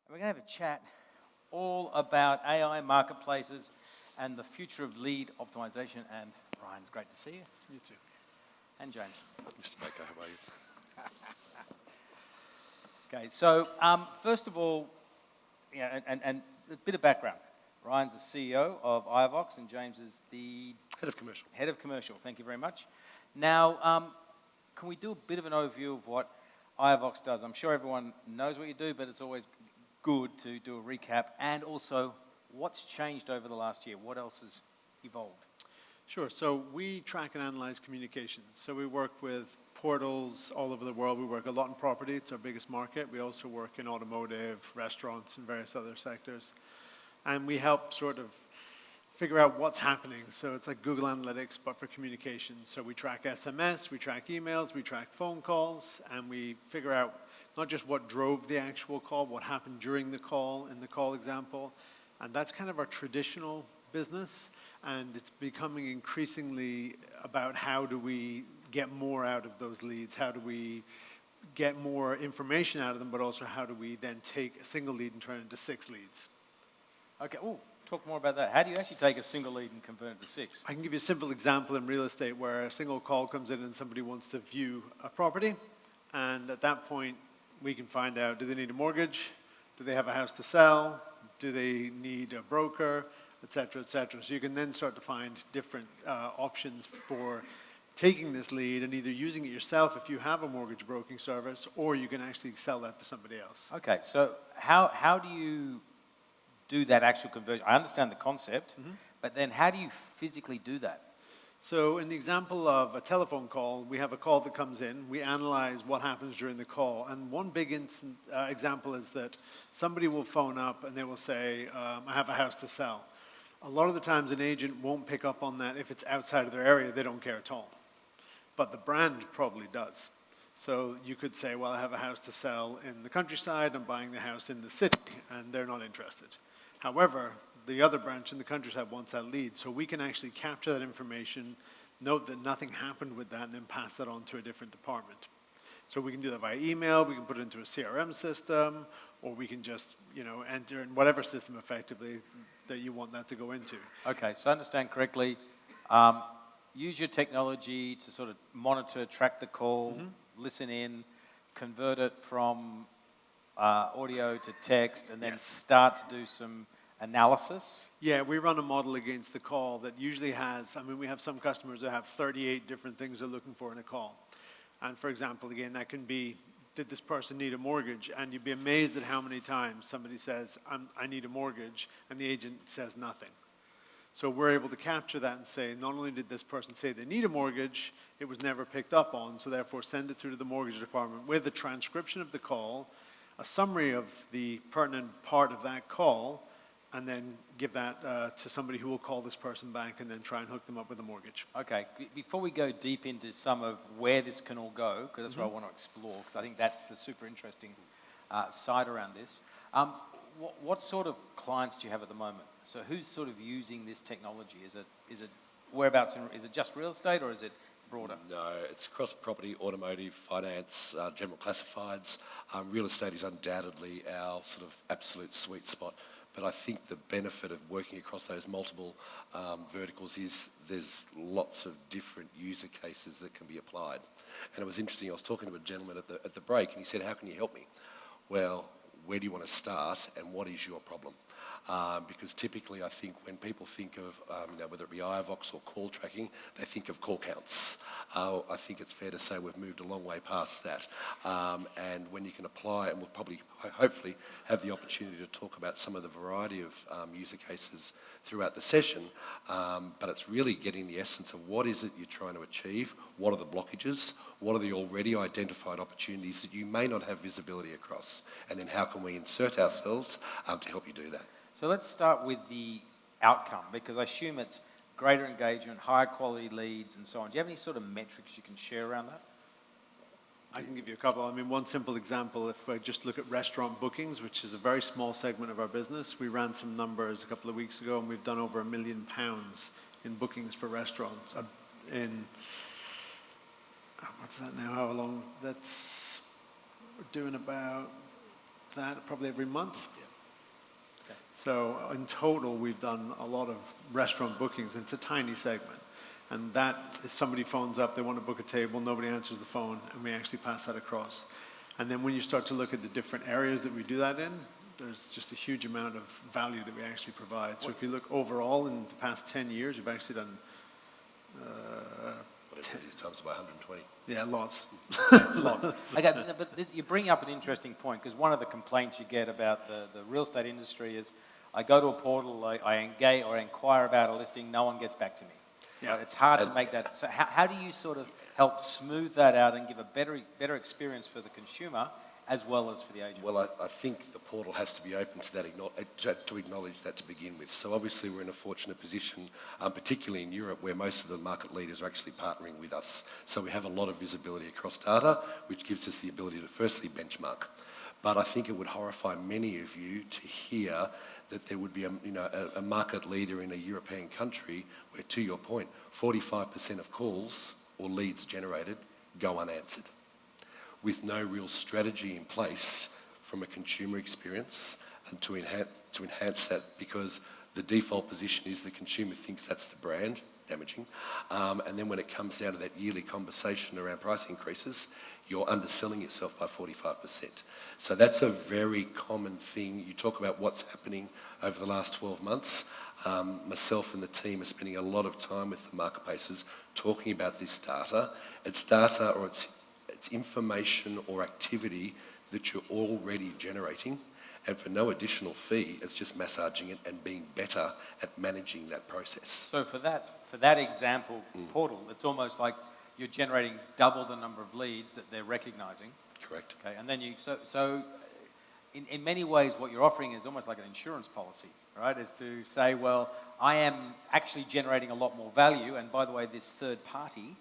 And we're going to have a chat all about AI marketplaces and the future of lead optimization. And Ryan, it's great to see you. You too. And James. Mr. Baker, how are you? Okay, so first of all, and a bit of background. Ryan's the CEO of iovox and James is the Head of Commercial. Head of Commercial. Thank you very much. Now, can we do a bit of an overview of what iovox does? I'm sure everyone knows what you do, but it's always good to do a recap, and also what's changed over the last year? What else has evolved? Sure. So we track and analyze communications. So we work with portals all over the world. We work a lot in property. It's our biggest market. We also work in automotive, restaurants, and various other sectors. And we help sort of figure out what's happening. So it's like Google Analytics, but for communications. So we track SMS, we track emails, we track phone calls, and we figure out not just what drove the actual call, what happened during the call, in the call example. And that's kind of our traditional business. And it's becoming increasingly about how do we get more out of those leads? How do we get more information out of them, but also how do we then take a single lead and turn it into 6 leads? Okay, talk more about that. How do you actually take a single lead and convert it to 6? I can give you a simple example in real estate where a single call comes in and somebody wants to view a property. And at that point, we can find out, do they need a mortgage? Do they have a house to sell? Do they need a broker? Et cetera, et cetera. So you can then start to find different options for taking this lead and either using it yourself if you have a mortgage broking service, or you can actually sell that to somebody else. Okay, so how do you do that actual conversion? I understand the concept, but then how do you physically do that? So in the example of a telephone call, we have a call that comes in, we analyze what happens during the call, and one big example is that somebody will phone up and they will say, I have a house to sell. A lot of the times an agent won't pick up on that if it's outside of their area, they don't care at all. But the brand probably does. So you could say, well, I have a house to sell in the countryside, I'm buying the house in the city, and they're not interested. However, the other branch in the countryside wants that lead, so we can actually capture that information, note that nothing happened with that, and then pass that on to a different department. So we can do that via email, we can put it into a CRM system, or we can just enter in whatever system effectively that you want that to go into. Okay, so I understand correctly, use your technology to sort of monitor, track the call, listen in, convert it from audio to text, and then start to do some analysis? Yeah, we run a model against the call that usually has, we have some customers that have 38 different things they're looking for in a call. And for example, again, that can be, did this person need a mortgage? And you'd be amazed at how many times somebody says, I need a mortgage, and the agent says nothing. So we're able to capture that and say, not only did this person say they need a mortgage, it was never picked up on, so therefore send it through to the mortgage department with a transcription of the call, a summary of the pertinent part of that call, and then give that to somebody who will call this person back and then try and hook them up with a mortgage. Okay, before we go deep into some of where this can all go, because that's what I want to explore, because I think that's the super interesting side around this. What sort of clients do you have at the moment? So who's sort of using this technology? Is it whereabouts? Is it just real estate, or is it broader? No, it's across property, automotive, finance, general classifieds. Real estate is undoubtedly our sort of absolute sweet spot. But I think the benefit of working across those multiple verticals is there's lots of different user cases that can be applied. And it was interesting, I was talking to a gentleman at the break, and he said, how can you help me? Well, where do you want to start, and what is your problem? Because typically I think when people think of, whether it be iovox or call tracking, they think of call counts. I think it's fair to say we've moved a long way past that. And when you can apply, and we'll probably, hopefully, have the opportunity to talk about some of the variety of user cases throughout the session, but it's really getting the essence of what is it you're trying to achieve, what are the blockages, what are the already identified opportunities that you may not have visibility across, and then how can we insert ourselves to help you do that. So let's start with the outcome, because I assume it's greater engagement, higher quality leads, and so on. Do you have any sort of metrics you can share around that? I can give you a couple. One simple example, if I just look at restaurant bookings, which is a very small segment of our business, we ran some numbers a couple of weeks ago, and we've done over £1 million in bookings for restaurants. What's that now? How long? We're doing about that probably every month. Yeah. So in total, we've done a lot of restaurant bookings. It's a tiny segment. And that is somebody phones up, they want to book a table, nobody answers the phone, and we actually pass that across. And then when you start to look at the different areas that we do that in, there's just a huge amount of value that we actually provide. So if you look overall in the past 10 years, we've actually done Whatever it is, times by 120. yeah, lots. Lots. Okay, but you bring up an interesting point, because one of the complaints you get about the real estate industry is, I go to a portal, I engage or inquire about a listing, no one gets back to me. Yeah. Right? It's hard to make that. So how do you sort of help smooth that out and give a better experience for the consumer as well as for the agent? Well, I think the portal has to be open to that, to acknowledge that to begin with. So obviously we're in a fortunate position, particularly in Europe, where most of the market leaders are actually partnering with us. So we have a lot of visibility across data, which gives us the ability to firstly benchmark. But I think it would horrify many of you to hear that there would be a market leader in a European country where, to your point, 45% of calls or leads generated go unanswered, with no real strategy in place from a consumer experience and to enhance that, because the default position is the consumer thinks that's the brand, damaging. And then when it comes down to that yearly conversation around price increases, you're underselling yourself by 45%. So that's a very common thing. You talk about what's happening over the last 12 months. Myself and the team are spending a lot of time with the marketplaces talking about this data. It's data, or it's information or activity that you're already generating, and for no additional fee, it's just massaging it and being better at managing that process. So for that example portal, it's almost like you're generating double the number of leads that they're recognizing. Correct. Okay, and then in many ways, what you're offering is almost like an insurance policy, right? Is to say, well, I am actually generating a lot more value, and by the way, this third party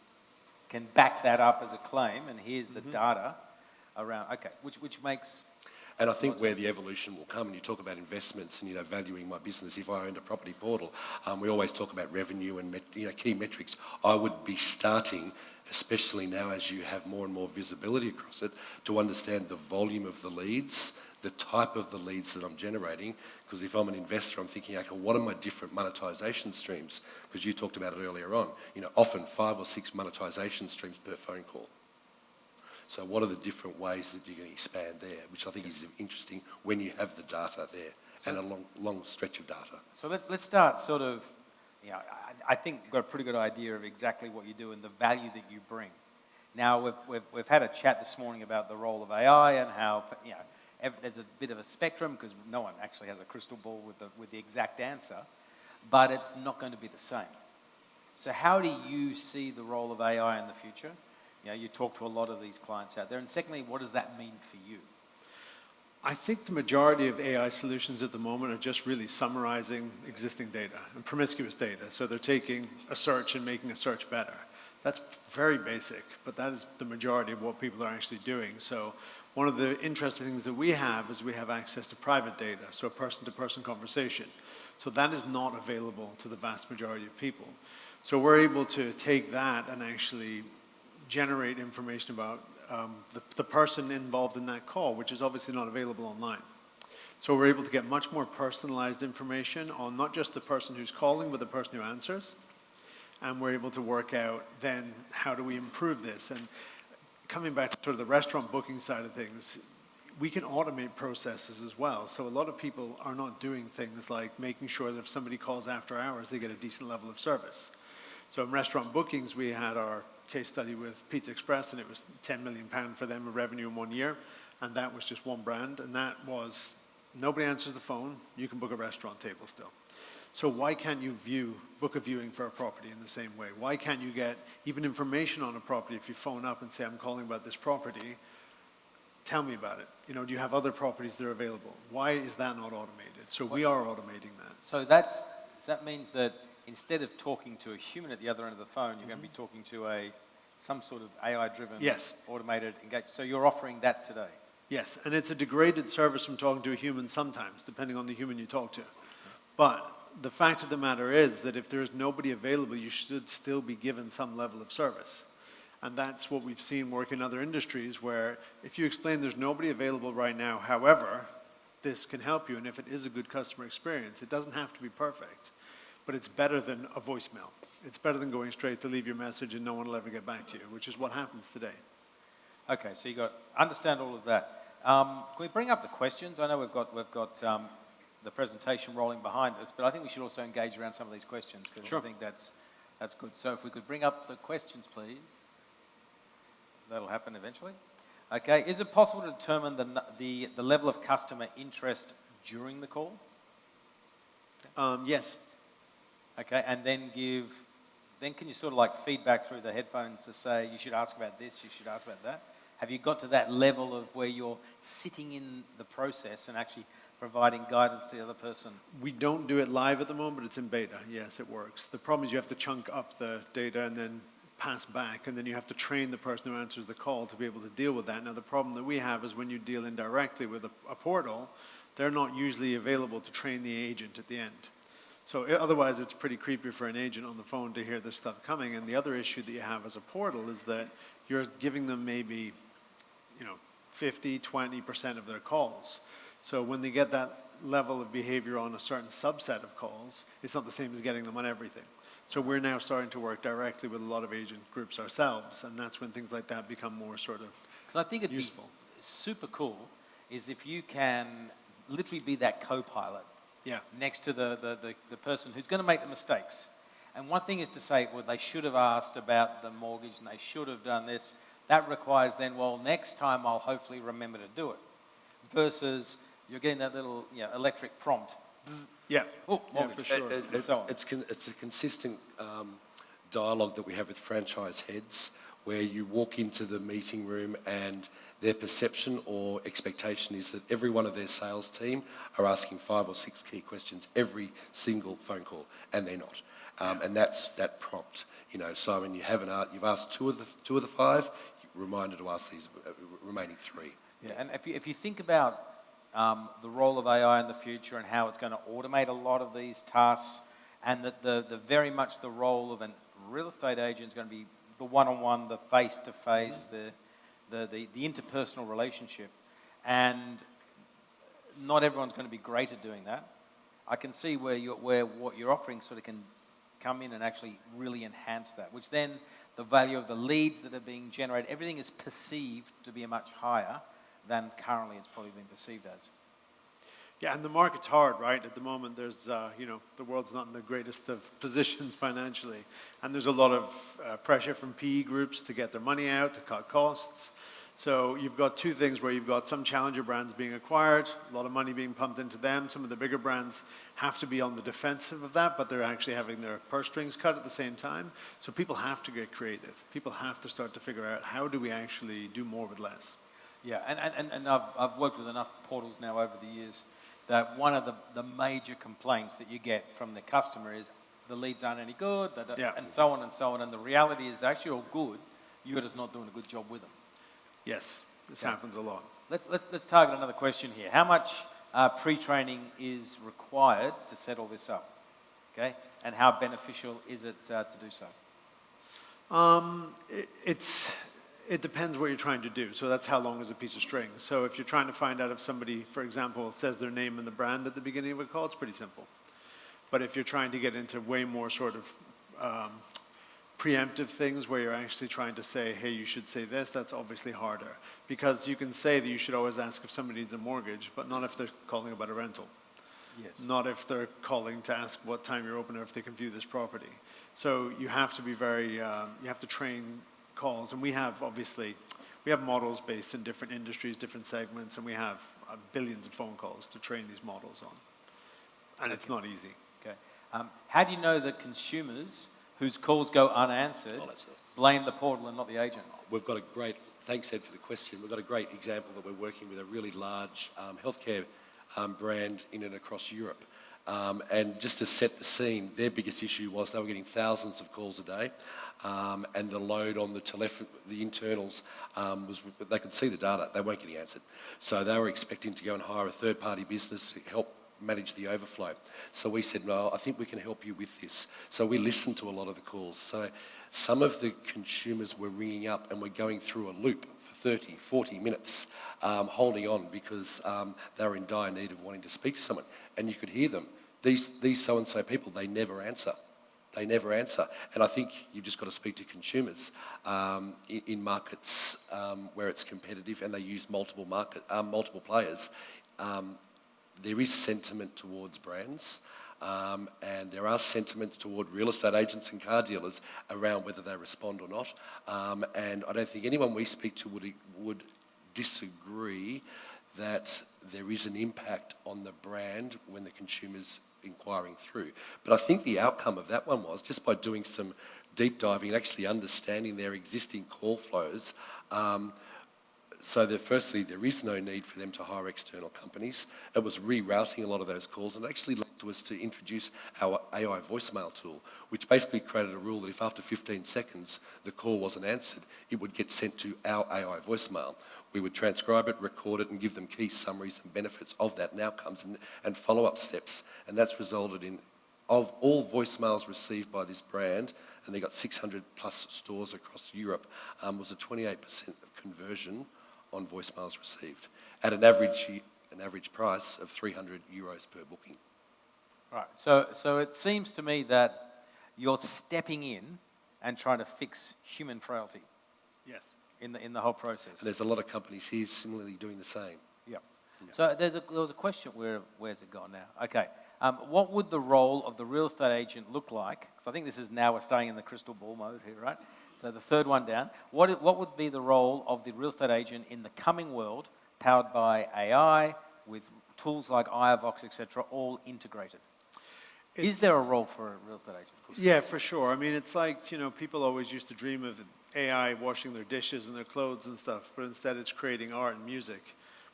can back that up as a claim, and here's the data around, okay, which makes... And I think where the evolution will come, and you talk about investments and valuing my business, if I owned a property portal, we always talk about revenue and key metrics. I would be starting, especially now as you have more and more visibility across it, to understand the volume of the leads, the type of the leads that I'm generating. Because if I'm an investor, I'm thinking, okay, what are my different monetization streams? Because you talked about it earlier on. Often 5 or 6 monetization streams per phone call. So what are the different ways that you can expand there, which I think is interesting when you have the data there, and a long stretch of data. So let's start sort of, I think we've got a pretty good idea of exactly what you do and the value that you bring. Now, we've had a chat this morning about the role of AI and how, there's a bit of a spectrum, because no one actually has a crystal ball with the exact answer, but it's not going to be the same. So how do you see the role of AI in the future? You talk to a lot of these clients out there. And secondly, what does that mean for you? I think the majority of AI solutions at the moment are just really summarizing existing data and promiscuous data. So they're taking a search and making a search better. That's very basic, but that is the majority of what people are actually doing. So one of the interesting things that we have is we have access to private data, so a person-to-person conversation. So that is not available to the vast majority of people. So we're able to take that and actually generate information about the person involved in that call, which is obviously not available online. So we're able to get much more personalized information on not just the person who's calling, but the person who answers. And we're able to work out then how do we improve this. And coming back to sort of the restaurant booking side of things, we can automate processes as well. So a lot of people are not doing things like making sure that if somebody calls after hours, they get a decent level of service. So in restaurant bookings, we had our case study with Pizza Express, and it was £10 million for them of revenue in 1 year, and that was just one brand, and that was, nobody answers the phone, you can book a restaurant table still. So why can't you book a viewing for a property in the same way? Why can't you get even information on a property if you phone up and say, I'm calling about this property, tell me about it. Do you have other properties that are available? Why is that not automated? So we are automating that. So that means that instead of talking to a human at the other end of the phone, you're going to be talking to some sort of AI-driven, automated engagement. So you're offering that today? Yes, and it's a degraded service from talking to a human sometimes, depending on the human you talk to. But the fact of the matter is that if there is nobody available, you should still be given some level of service. And that's what we've seen work in other industries, where if you explain there's nobody available right now, however, this can help you, and if it is a good customer experience, it doesn't have to be perfect, but it's better than a voicemail. It's better than going straight to leave your message and no one will ever get back to you, which is what happens today. Okay, so you got understand all of that. Can we bring up the questions? I know we've got the presentation rolling behind us, but I think we should also engage around some of these questions because Sure. I think that's good. So if we could bring up the questions, please. That'll happen eventually. Okay, is it possible to determine the level of customer interest during the call? Yes. Okay, and then can you sort of like feedback through the headphones to say you should ask about this, you should ask about that? Have you got to that level of where you're sitting in the process and actually providing guidance to the other person? We don't do it live at the moment, but it's in beta. Yes, it works. The problem is you have to chunk up the data and then pass back, and then you have to train the person who answers the call to be able to deal with that. Now, the problem that we have is when you deal indirectly with a portal, they're not usually available to train the agent at the end. So otherwise, it's pretty creepy for an agent on the phone to hear this stuff coming. And the other issue that you have as a portal is that you're giving them maybe 50, 20% of their calls. So when they get that level of behavior on a certain subset of calls, it's not the same as getting them on everything. So we're now starting to work directly with a lot of agent groups ourselves, and that's when things like that become more sort of Because I think it'd useful. be super cool is if you can literally be that co-pilot Yeah. next to the person who's going to make the mistakes. And one thing is to say, well, they should have asked about the mortgage and they should have done this. That requires then, well, next time I'll hopefully remember to do it. Versus you're getting that little electric prompt. Bzz, Yeah. oh, Yeah, mortgage. for sure. And so on. It's a consistent dialogue that we have with franchise heads where you walk into the meeting room and their perception or expectation is that every one of their sales team are asking 5 or 6 key questions every single phone call, and they're not. And that's that prompt. Simon, you've asked two of the 5. You're reminded to ask these remaining 3. Yeah, and if you think about the role of AI in the future and how it's going to automate a lot of these tasks, and that the very much the role of a real estate agent is going to be the one-on-one, the face-to-face, the interpersonal relationship, and not everyone's going to be great at doing that. I can see where what you're offering sort of can come in and actually really enhance that, which then the value of the leads that are being generated, everything is perceived to be much higher than currently it's probably been perceived as. Yeah, and the market's hard, right? At the moment, there's, the world's not in the greatest of positions financially. And there's a lot of pressure from PE groups to get their money out, to cut costs. So you've got 2 things where you've got some challenger brands being acquired, a lot of money being pumped into them. Some of the bigger brands have to be on the defensive of that, but they're actually having their purse strings cut at the same time. So people have to get creative. People have to start to figure out, how do we actually do more with less? Yeah, and I've worked with enough portals now over the years that one of the major complaints that you get from the customer is the leads aren't any good, and so on and so on. And the reality is they're actually all good. You're just not doing a good job with them. Yes, this happens a lot. Let's target another question here. How much pre-training is required to set all this up? Okay, and how beneficial is it to do so? It depends what you're trying to do. So that's how long is a piece of string. So if you're trying to find out if somebody, for example, says their name and the brand at the beginning of a call, it's pretty simple. But if you're trying to get into way more sort of preemptive things where you're actually trying to say, hey, you should say this, that's obviously harder. Because you can say that you should always ask if somebody needs a mortgage, but not if they're calling about a rental. Yes. Not if they're calling to ask what time you're open or if they can view this property. So you have to be you have to train calls. And we have models based in different industries, different segments, and we have billions of phone calls to train these models on. And it's not easy. Okay. How do you know that consumers whose calls go unanswered blame the portal and not the agent? We've got a great, thanks Ed for the question, we've got a great example that we're working with a really large healthcare brand in and across Europe. And just to set the scene, their biggest issue was they were getting thousands of calls a day, and the load on the internals they could see the data, they weren't getting answered. So they were expecting to go and hire a third-party business to help manage the overflow. So we said, no, I think we can help you with this. So we listened to a lot of the calls. So some of the consumers were ringing up and were going through a loop for 30, 40 minutes holding on because they were in dire need of wanting to speak to someone. And you could hear them. These so-and-so people, they never answer. They never answer. And I think you've just got to speak to consumers in markets where it's competitive and they use multiple players. There is sentiment towards brands. And there are sentiments toward real estate agents and car dealers around whether they respond or not. And I don't think anyone we speak to would disagree that there is an impact on the brand when the consumer's inquiring through. But I think the outcome of that one was, just by doing some deep diving and actually understanding their existing call flows, so that firstly, there is no need for them to hire external companies. It was rerouting a lot of those calls, and it actually led to us to introduce our AI voicemail tool, which basically created a rule that if after 15 seconds the call wasn't answered, it would get sent to our AI voicemail. We would transcribe it, record it, and give them key summaries and benefits of that and outcomes and follow-up steps. And that's resulted in, of all voicemails received by this brand, and they got 600 plus stores across Europe, was a 28% conversion on voicemails received at an average price of €300 per booking. Right. So it seems to me that you're stepping in and trying to fix human frailty. Yes. In the whole process. And there's a lot of companies here similarly doing the same. Yeah. So there was a question. Where's it gone now? Okay. What would the role of the real estate agent look like? Because I think this is now we're staying in the crystal ball mode here, right? So the third one down. What would be the role of the real estate agent in the coming world, powered by AI, with tools like iovox, etc., all integrated? Is there a role for a real estate agent? Yeah, for sure. I mean, it's like, people always used to dream of AI washing their dishes and their clothes and stuff, but instead it's creating art and music,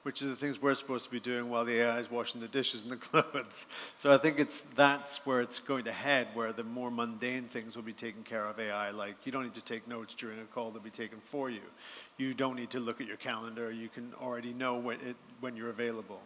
which is the things we're supposed to be doing while the AI is washing the dishes and the clothes. So I think that's where it's going to head, where the more mundane things will be taken care of AI. Like, you don't need to take notes during a call, they'll be taken for you. You don't need to look at your calendar. You can already know when you're available.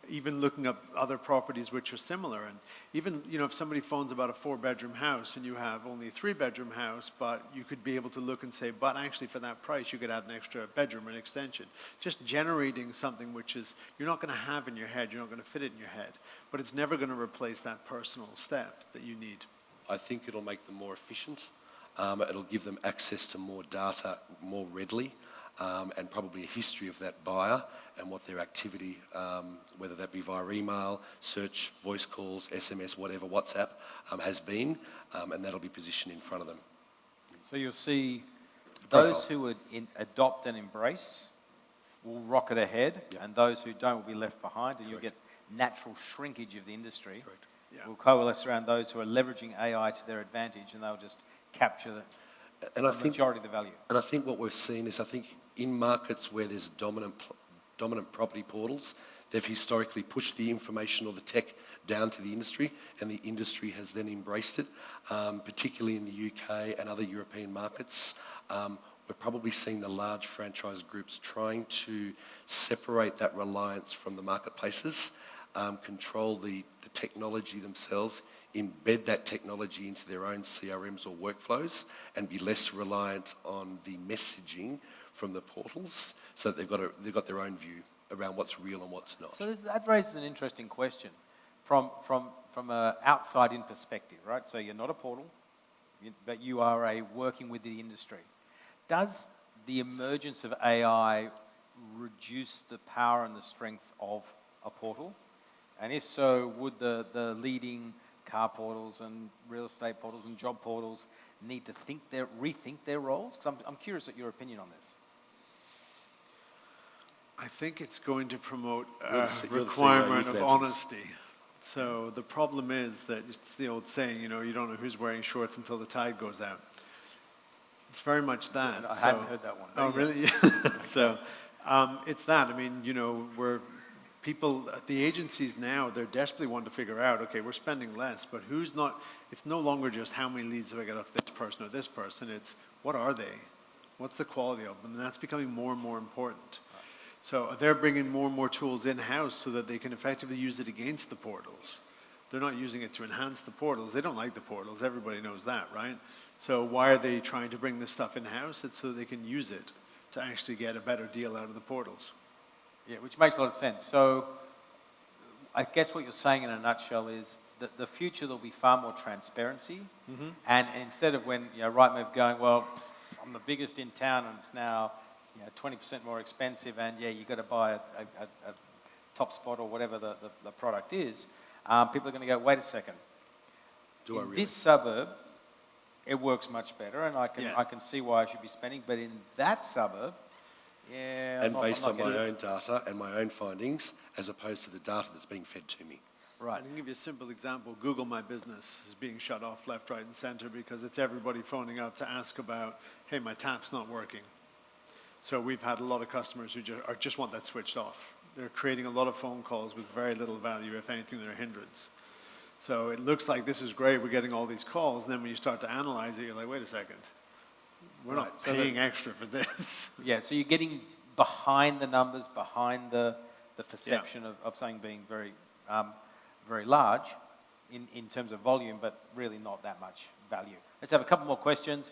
Even looking up other properties which are similar. And even, if somebody phones about a 4-bedroom house and you have only a 3-bedroom house, but you could be able to look and say, but actually for that price, you could add an extra bedroom or an extension. Just generating something which is, you're not going to have in your head, you're not going to fit it in your head, but it's never going to replace that personal step that you need. I think it'll make them more efficient. It'll give them access to more data more readily. And probably a history of that buyer and what their activity, whether that be via email, search, voice calls, SMS, whatever, WhatsApp, has been, and that'll be positioned in front of them. So you'll see Profile. those who would adopt and embrace will rocket ahead, Yep. and those who don't will be left behind, and you'll get natural shrinkage of the industry. Correct. Yeah. Will coalesce around those who are leveraging AI to their advantage, and they'll just capture the majority of the value. And I think what we've seen is, in markets where there's dominant property portals, they've historically pushed the information or the tech down to the industry, and the industry has then embraced it, particularly in the UK and other European markets. We're probably seeing the large franchise groups trying to separate that reliance from the marketplaces, control the technology themselves, embed that technology into their own CRMs or workflows, and be less reliant on the messaging from the portals, so they've got their own view around what's real and what's not. So that raises an interesting question from an outside-in perspective, right? So you're not a portal, but you are working with the industry. Does the emergence of AI reduce the power and the strength of a portal? And if so, would the leading car portals and real estate portals and job portals need to rethink their roles? Because I'm curious at your opinion on this. I think it's going to promote You're a the CEO, requirement you of can answer this. honesty. So the problem is that it's the old saying, you don't know who's wearing shorts until the tide goes out. It's very much that. I hadn't heard that one. Oh, really? Yeah. So it's that. I mean, where people at the agencies now, they're desperately wanting to figure out, okay, we're spending less, but who's not, it's no longer just how many leads have I got off this person or this person, it's what are they? What's the quality of them? And that's becoming more and more important. So they're bringing more and more tools in-house so that they can effectively use it against the portals. They're not using it to enhance the portals. They don't like the portals. Everybody knows that, right? So why are they trying to bring this stuff in-house? It's so they can use it to actually get a better deal out of the portals. Yeah, which makes a lot of sense. So I guess what you're saying in a nutshell is that the future there'll be far more transparency, and instead of when Rightmove going, well, I'm the biggest in town and it's now 20% more expensive, and you got to buy a top spot or whatever the product is, people are going to go, wait a second. In this suburb, it works much better, and I can see why I should be spending. But in that suburb, and based on my own data and my own findings, as opposed to the data that's being fed to me. Right. I can give you a simple example. Google My Business is being shut off left, right, and center because it's everybody phoning up to ask about, hey, my tap's not working. So we've had a lot of customers who just want that switched off. They're creating a lot of phone calls with very little value. If anything, they're a hindrance. So it looks like this is great, we're getting all these calls, and then when you start to analyze it, you're like, wait a second, we're not paying extra for this. Yeah, so you're getting behind the numbers, behind the perception of something being very, very large in terms of volume, but really not that much value. Let's have a couple more questions.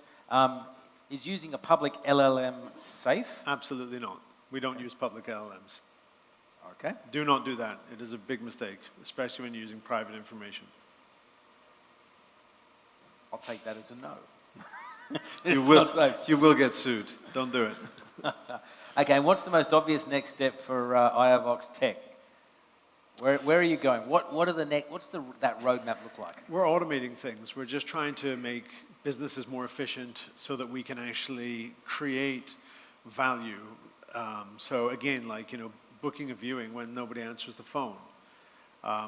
Is using a public LLM safe? Absolutely not. We don't use public LLMs. Okay. Do not do that. It is a big mistake, especially when using private information. I'll take that as a no. You will get sued. Don't do it. Okay, and what's the most obvious next step for iovox Tech? Where are you going? What's that roadmap look like? We're automating things. We're just trying to make businesses more efficient so that we can actually create value. So again, booking a viewing when nobody answers the phone,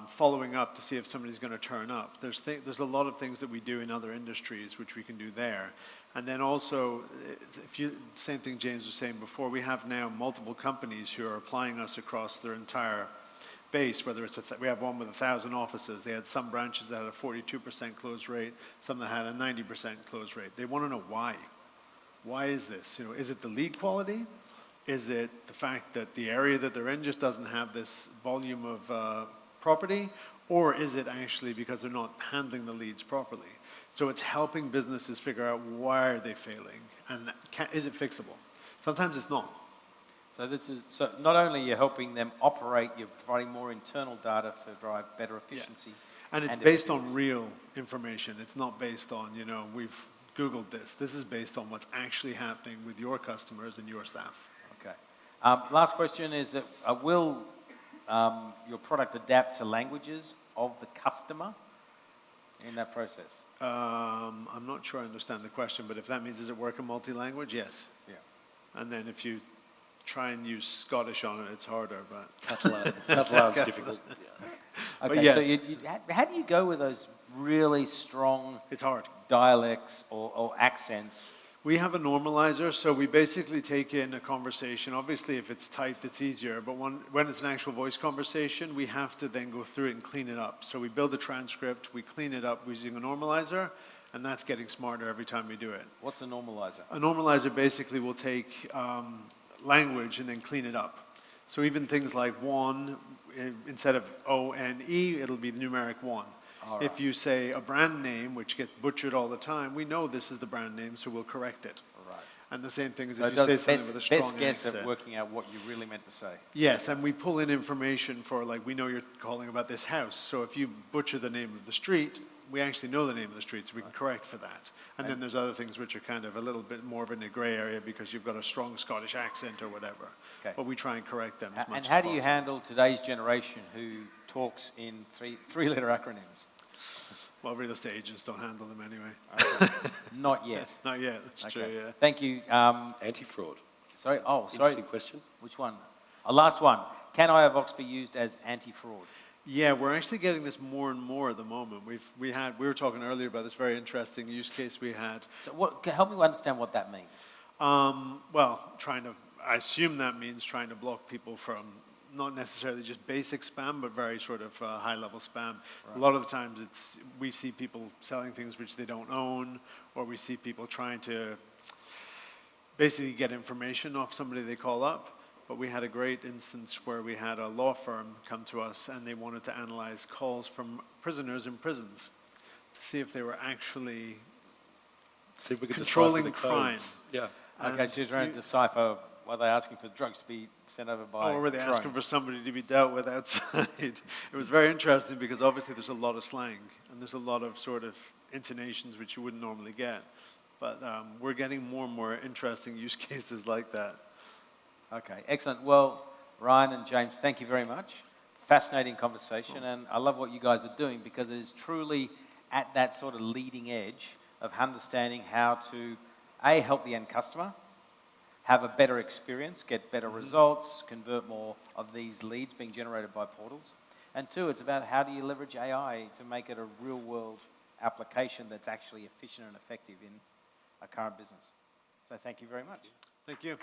following up to see if somebody's going to turn up. There's a lot of things that we do in other industries which we can do there. And then also, same thing James was saying before, we have now multiple companies who are applying us across their entire base, whether it's we have one with 1,000 offices. They had some branches that had a 42% close rate, some that had a 90% close rate. They want to know why. Why is this? Is it the lead quality? Is it the fact that the area that they're in just doesn't have this volume of property? Or is it actually because they're not handling the leads properly? So it's helping businesses figure out why are they failing and is it fixable? Sometimes it's not. So not only you're helping them operate, you're providing more internal data to drive better efficiency. Yeah. And it's based on real information. It's not based on, we've Googled this. This is based on what's actually happening with your customers and your staff. Okay. Last question is that will your product adapt to languages of the customer in that process? I'm not sure I understand the question, but if that means does it work in multi-language, yes. Yeah. And then if you try and use Scottish on it, it's harder, but Catalan's difficult. Yeah. Okay, yes. So how do you go with those really strong it's hard. Dialects or accents? We have a normalizer, so we basically take in a conversation. Obviously, if it's typed, it's easier, but when it's an actual voice conversation, we have to then go through it and clean it up. So we build a transcript, we clean it up using a normalizer, and that's getting smarter every time we do it. What's a normalizer? A normalizer basically will take language and then clean it up. So even things like one, instead of O-N-E, it'll be numeric 1. Right. If you say a brand name, which gets butchered all the time, we know this is the brand name, so we'll correct it. Right. And the same thing is if you say something with a strong accent. Best guess at working out what you really meant to say. Yes, and we pull in information for, we know you're calling about this house, so if you butcher the name of the street, we actually know the name of the street, so we can correct for that. And then there's other things which are kind of a little bit more of in a grey area because you've got a strong Scottish accent or whatever. Okay. But we try and correct them as much as possible. And how do you handle today's generation who talks in three-letter acronyms? Well, real estate agents don't handle them anyway. Okay. Not yet. Not yet, that's true, yeah. Thank you. Anti-fraud. Sorry? Oh, sorry. Interesting question. Which one? Last one. Can iovox be used as anti-fraud? Yeah, we're actually getting this more and more at the moment. We were talking earlier about this very interesting use case we had. So help me understand what that means. Well, I assume that means trying to block people from not necessarily just basic spam, but very sort of high-level spam. Right. A lot of the times we see people selling things which they don't own, or we see people trying to basically get information off somebody they call up. But we had a great instance where we had a law firm come to us and they wanted to analyze calls from prisoners in prisons to see if they were actually controlling crime. Yeah. Okay, so you're trying to decipher, were they asking for drugs to be sent over by or were they drone? asking for somebody to be dealt with outside? It was very interesting because obviously there's a lot of slang and there's a lot of sort of intonations which you wouldn't normally get. But we're getting more and more interesting use cases like that. Okay, excellent. Well, Ryan and James, thank you very much. Fascinating conversation, and I love what you guys are doing because it is truly at that sort of leading edge of understanding how to, A, help the end customer, have a better experience, get better results, convert more of these leads being generated by portals. And two, it's about how do you leverage AI to make it a real world application that's actually efficient and effective in a current business. So thank you very much. Thank you.